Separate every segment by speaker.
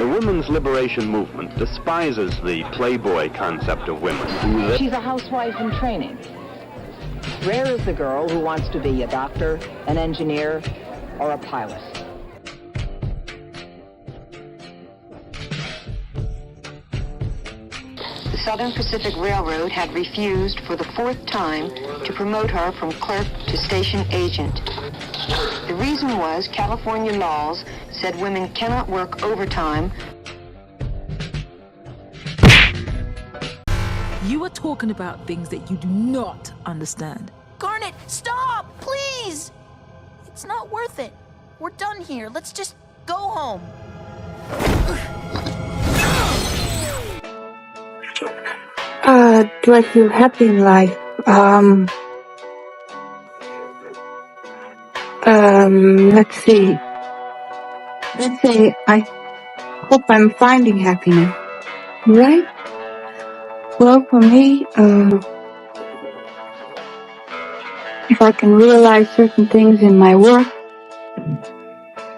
Speaker 1: The women's liberation movement despises the playboy concept of women.
Speaker 2: She's a housewife in training. Rare is the girl who wants to be a doctor, an engineer, or a pilot.
Speaker 3: The Southern Pacific Railroad had refused for the fourth time to promote her from clerk to station agent. The reason was California laws said women cannot work overtime.
Speaker 4: You are talking about things that you do not understand.
Speaker 5: Garnet, stop, please! It's not worth it. We're done here. Let's just go home.
Speaker 6: Do I feel happy in life? Let's see. Let's say I hope I'm finding happiness, right? Well, for me, if I can realize certain things in my work,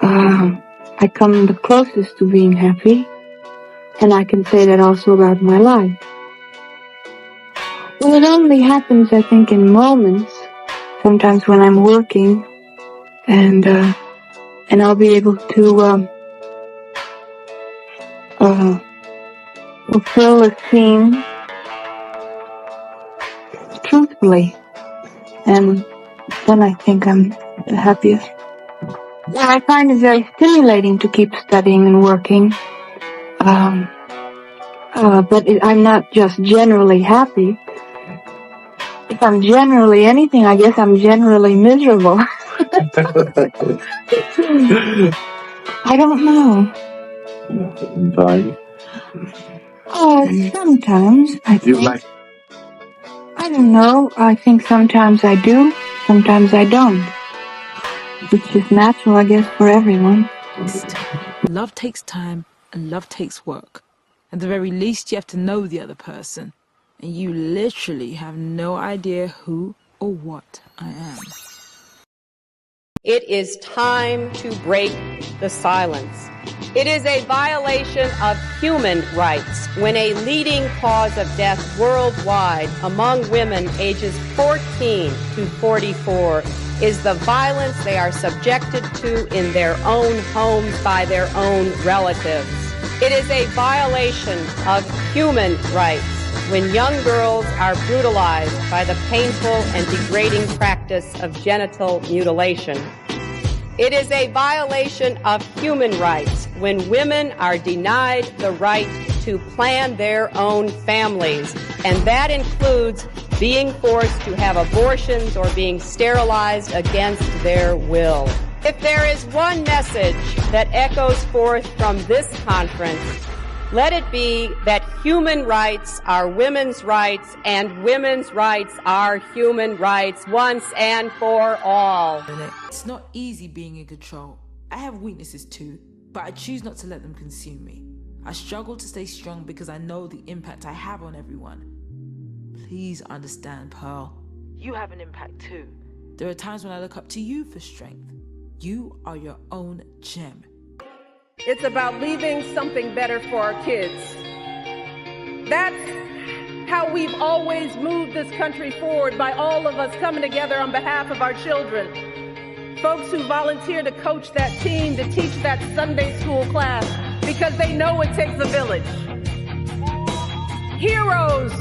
Speaker 6: I come the closest to being happy, and I can say that also about my life. Well, it only happens, I think, in moments, sometimes when I'm working, and I'll be able to fulfill a scene truthfully, and then I think I'm the happiest. Well, I find it very stimulating to keep studying and working, but I'm not just generally happy. If I'm generally anything, I guess I'm generally miserable. I don't know.
Speaker 7: Fine.
Speaker 6: Sometimes I think. I don't know. I think sometimes I do, sometimes I don't. It's just natural, I guess, for everyone.
Speaker 4: Love takes time and love takes work. At the very least, you have to know the other person. And you literally have no idea who or what I am.
Speaker 8: It is time to break the silence. It is a violation of human rights when a leading cause of death worldwide among women ages 14 to 44 is the violence they are subjected to in their own homes by their own relatives. It is a violation of human rights when young girls are brutalized by the painful and degrading practice of genital mutilation. It is a violation of human rights when women are denied the right to plan their own families, and that includes being forced to have abortions or being sterilized against their will. If there is one message that echoes forth from this conference, let it be that human rights are women's rights and women's rights are human rights once and for all.
Speaker 4: It's not easy being in control. I have weaknesses too, but I choose not to let them consume me. I struggle to stay strong because I know the impact I have on everyone. Please understand, Pearl. You have an impact too. There are times when I look up to you for strength. You are your own gem.
Speaker 9: It's about leaving something better for our kids. That's how we've always moved this country forward, by all of us coming together on behalf of our children. Folks who volunteer to coach that team, to teach that Sunday school class, because they know it takes a village. Heroes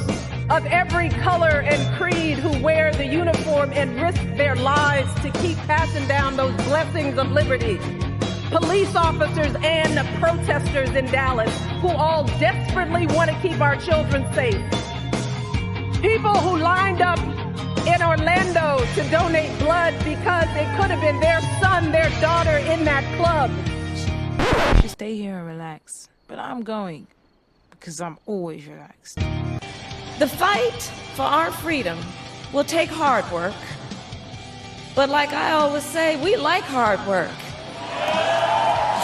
Speaker 9: of every color and creed who wear the uniform and risk their lives to keep passing down those blessings of liberty. Police officers and protesters in Dallas who all desperately want to keep our children safe. People who lined up in Orlando to donate blood because it could have been their son, their daughter in that club.
Speaker 4: You stay here and relax, but I'm going because I'm always relaxed.
Speaker 10: The fight for our freedom will take hard work. But like I always say, we like hard work.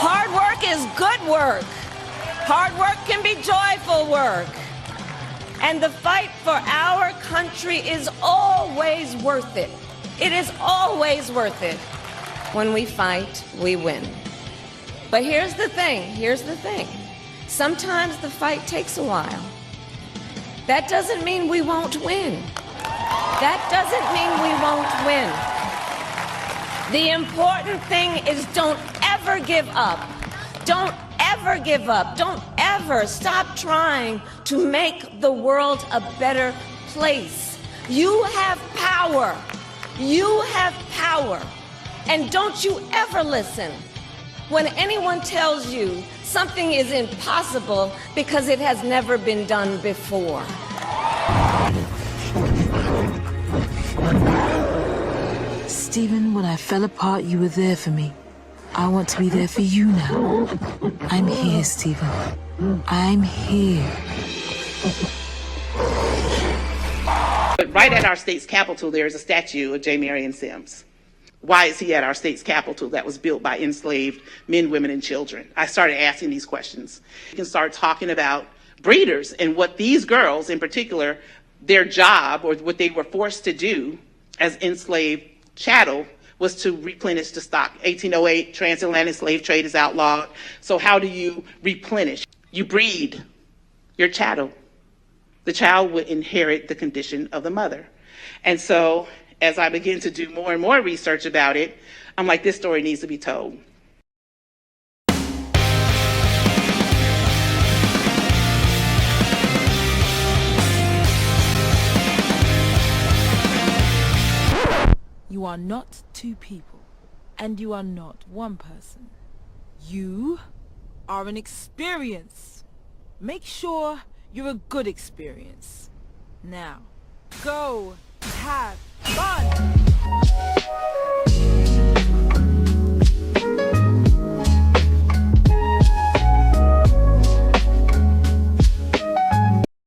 Speaker 10: Hard work is good work. Hard work can be joyful work. And the fight for our country is always worth it. It is always worth it. When we fight, we win. But here's the thing. Sometimes the fight takes a while. That doesn't mean we won't win. That doesn't mean we won't win. The important thing is don't ever give up. Don't ever give up. Don't ever stop trying to make the world a better place. You have power. You have power. And don't you ever listen when anyone tells you something is impossible because it has never been done before.
Speaker 4: Stephen, when I fell apart, you were there for me. I want to be there for you now. I'm here, Stephen. I'm here.
Speaker 11: But right at our state's capitol, there is a statue of J. Marion Sims. Why is he at our state's capitol that was built by enslaved men, women, and children? I started asking these questions. You can start talking about breeders and what these girls in particular, their job or what they were forced to do as enslaved chattel was to replenish the stock. 1808, transatlantic slave trade is outlawed. So how do you replenish? You breed your chattel. The child would inherit the condition of the mother. And so as I begin to do more and more research about it, I'm like, this story needs to be told.
Speaker 4: You are not two people, and you are not one person. You are an experience. Make sure you're a good experience. Now, go have fun!